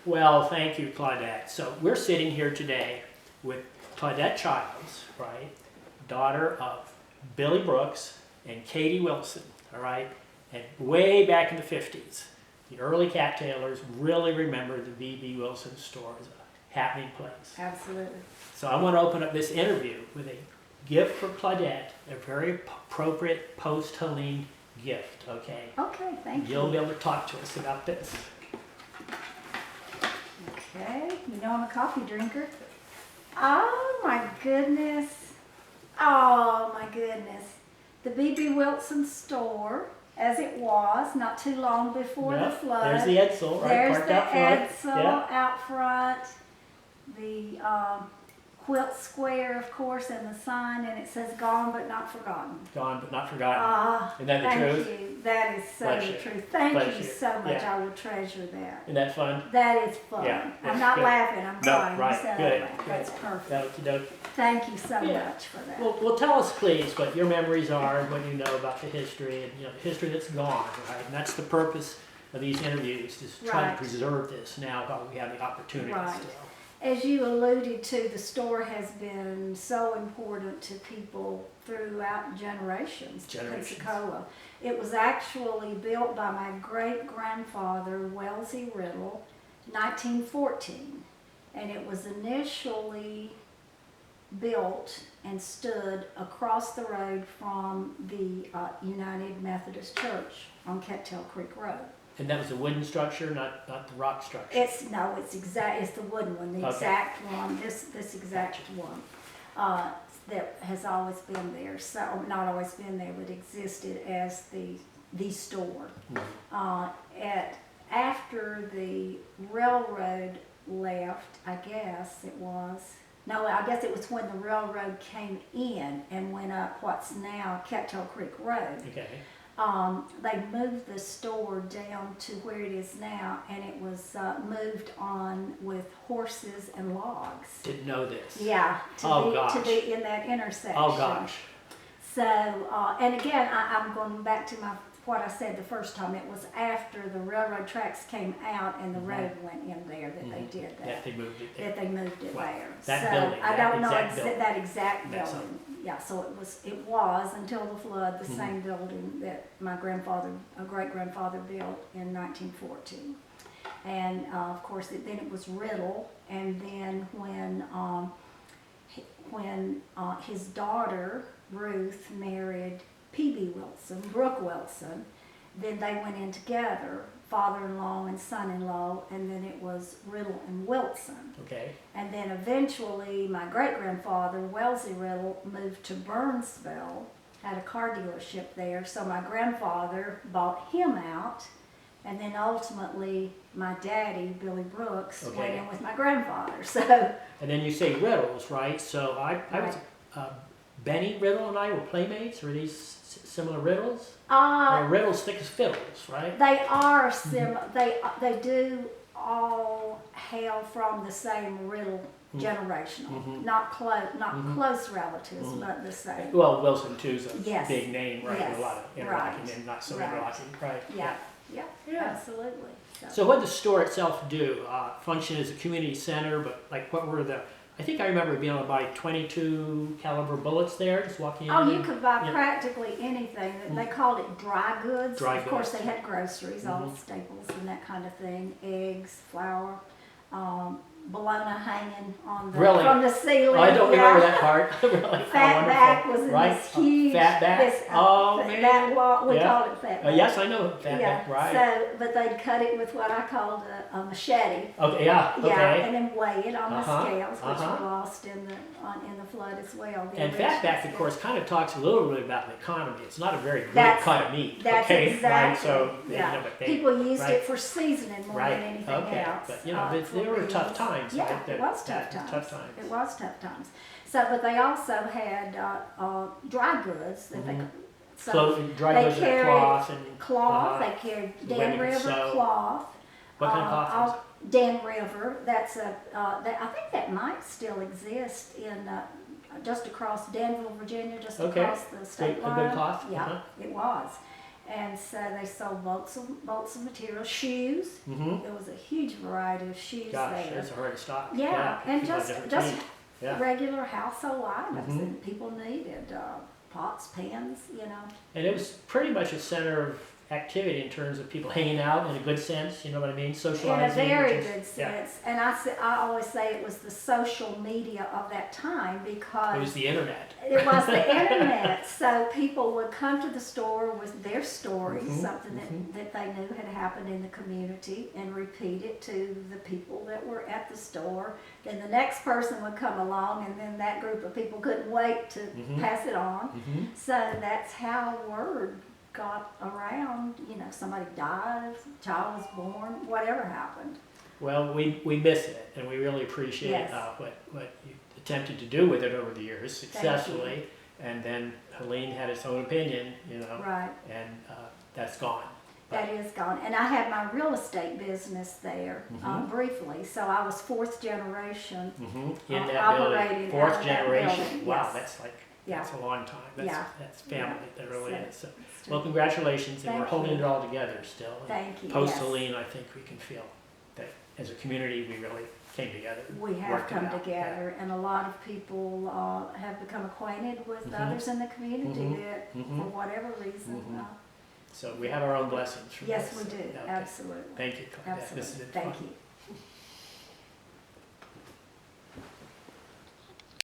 Well, thank you, Claudette. So we're sitting here today with Claudette Childs, right? Daughter of Billy Brooks and Katie Wilson, all right? And way back in the 50s, the early cattailers really remember the V.B. Wilson store as a happening place. Absolutely. So I want to open up this interview with a gift for Claudette, a very appropriate post-Helene gift, okay? Okay, thank you. You'll be able to talk to us about this. Okay, you know I'm a coffee drinker. Oh my goodness. Oh my goodness. The B.B. Wilson store, as it was, not too long before the flood. There's the Edsel, right? There's Parked the out front. Edsel out front. The quilt square, of course, and the sign, and it says "Gone but not forgotten." Gone but not forgotten. Isn't that the truth? Thank you. That is so Bless the you. truth. Thank Bless you you. so much. Yeah. I will treasure that. Isn't that fun? That is fun. Yeah, I'm not good. laughing. I'm No, crying. right, So good, That's good. perfect. Okey doke. Thank you so Yeah. much for that. Well, tell us, please, what your memories are and what you know about the history, and the history that's gone, right? And that's the purpose of these interviews, is to try Right. to preserve this now while we have the opportunity Right. still. As you alluded to, the store has been so important to people throughout generations. Pensacola. It was actually built by my great-grandfather, Wellesley Riddle, 1914. And it was initially built and stood across the road from the United Methodist Church on Cattail Creek Road. And that was a wooden structure, not the rock structure. It's the wooden one, the Okay. exact one, this exact one, that has always been there. So, not always been there, but existed as the store. After the railroad left, I guess it was when the railroad came in and went up what's now Cattail Creek Road. Okay. They moved the store down to where it is now, and it was moved on with horses and logs. Didn't know this. Yeah, gosh. to be in that intersection. Oh gosh. So, and again, I'm going back to what I said the first time. It was after the railroad tracks came out and the road went in there that they did that. That they moved it there. That they moved it there. That so building, I that don't know exact building. that exact That's building. Yeah, so it was until the flood the same building that my great-grandfather built in 1914. And of course, then it was Riddle, and then when his daughter Ruth married P.B. Wilson, Brooke Wilson, then they went in together, father-in-law and son-in-law, and then it was Riddle and Wilson. Okay. And then eventually my great-grandfather, Wellesley Riddle, moved to Burnsville, had a car dealership there, so my grandfather bought him out, and then ultimately my daddy, Billy Brooks, went in with my grandfather. So. And then you say Riddles, right? So I was, Benny Riddle and I were playmates. Were these similar riddles? Riddles thick as fiddles, right? They are similar. They do all hail from the same riddle generational, not close relatives, but the same. Well, Wilson too's a big name, right? Yes. A lot of interlocking and not so interlocking, right? Yeah, absolutely. So what did the store itself do? Function as a community center, but like what were I think I remember being able to buy 22 caliber bullets there, just walking in. Oh, you could buy practically anything. They called it dry goods. Of course, they had groceries, all the staples and that kind of thing. Eggs, flour, bologna hanging on from the ceiling. I don't remember that part. Really, Fatback was in this huge. Fatback. Man. That wall, we called it fatback. Yes, I know fatback. Right. So, but they'd cut it with what I called a machete. Okay. Yeah. Okay. Yeah, and then weigh it on the scales, which were lost in the flood as well. And fatback, of course, kind of talks a little bit about the economy. It's not a very great cut of meat. That's exactly. Right? So people used it for seasoning more than anything else. But they were tough times. Yeah, right? it was tough times. It was tough times. So, but they also had dry goods that they. So dry goods carried cloth and cloth. They carried Dan River cloth. What kind of cloth? Dan River. That's I think that might still exist in just across Danville, Virginia, just across the state line. A good cloth. Yeah, it was. And so they sold bolts of material, shoes. Mm-hmm. There was a huge variety of shoes Gosh, there. it's a hard stock. Yeah, and people have just different needs. Yeah. regular household items Mhm. that people needed, pots, pans, you know. And it was pretty much a center of activity in terms of people hanging out in a good sense, you know what I mean? Socializing. In a very just- good yeah. sense. And I always say it was the social media of that time because It was the internet. it was the internet. So people would come to the store with their stories, Mhm, something mhm. that they knew had happened in the community, and repeat it to the people that were at the store. Then the next person would come along, and then that group of people couldn't wait to Mhm. pass it on. Mm-hmm. So that's how word got around. You know, somebody died, a child was born, whatever happened. Well, we miss it, and we really appreciate Yes. what you attempted to do with it over the years successfully. And then Helene had his own opinion, you know, Right. and that's gone. That is gone. And I had my real estate business there Mhm. Briefly. So I was fourth generation. Mm-hmm. In that Operating building, out fourth of that generation. building, Wow, yes. that's like Yeah. that's a long time. That's family. That really So, is. So, it's well, true. congratulations, and we're Thank holding you. it all together still. And Thank you. Post Yes. Helene, I think we can feel that as a community we really came together. and We have worked it come out. together, and a lot of people have become acquainted with Mhm. others in the community Mhm. that, Mhm. for whatever reason. Mhm. So we have our own blessings from Yes, this. we do. Okay. Absolutely. Thank you, Claudette. This has Absolutely. been Thank fun. you.